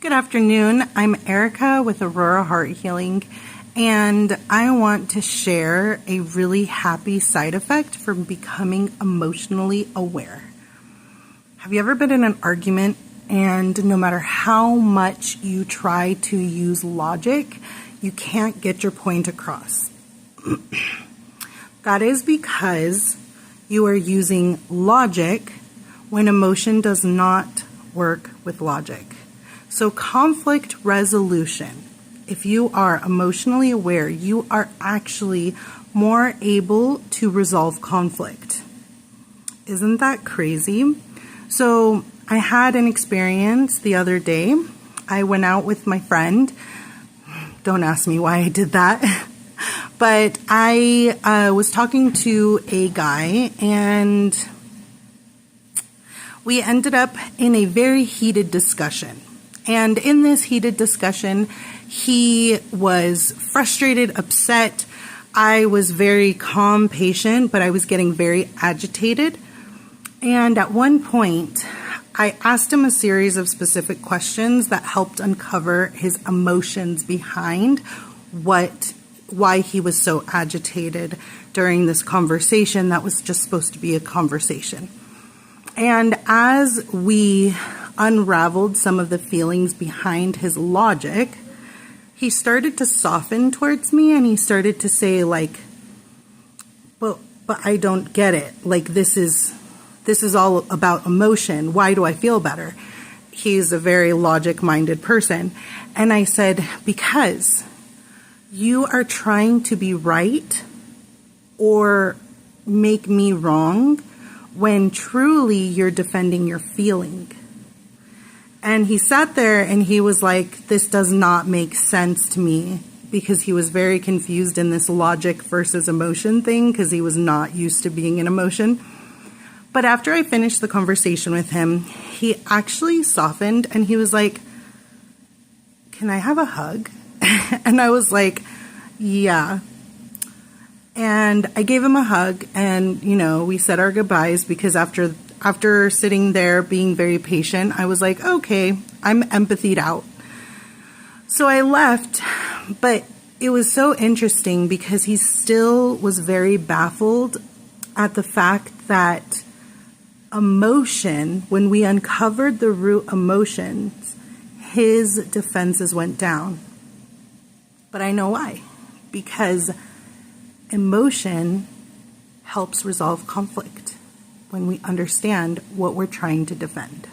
Good afternoon. I'm Erica with Aurora Heart Healing, and I want to share a really happy side effect from becoming emotionally aware. Have you ever been in an argument and no matter how much you try to use logic, you can't get your point across? That is because you are using logic when emotion does not work with logic. So conflict resolution, if you are emotionally aware, you are actually more able to resolve conflict. Isn't that crazy? So I had an experience the other day. I went out with my friend. Don't ask me why I did that. But I was talking to a guy, and we ended up in a very heated discussion. And in this heated discussion, he was frustrated, upset. I was very calm, patient, but I was getting very agitated. And at one point, I asked him a series of specific questions that helped uncover his emotions behind why he was so agitated during this conversation that was just supposed to be a conversation. And as we unraveled some of the feelings behind his logic, he started to soften towards me, and he started to say, like, but I don't get it. Like, this is all about emotion. Why do I feel better? He's a very logic-minded person. And I said, because you are trying to be right or make me wrong when truly you're defending your feeling. And he sat there and he was like, this does not make sense to me, because he was very confused in this logic versus emotion thing, because he was not used to being in emotion. But after I finished the conversation with him, he actually softened and he was like, can I have a hug? And I was like, yeah. And I gave him a hug, and, we said our goodbyes, because after sitting there being very patient, I was like, okay, I'm empathied out. So I left, but it was so interesting because he still was very baffled at the fact that emotion, when we uncovered the root emotions, his defenses went down. But I know why. Because emotion helps resolve conflict when we understand what we're trying to defend.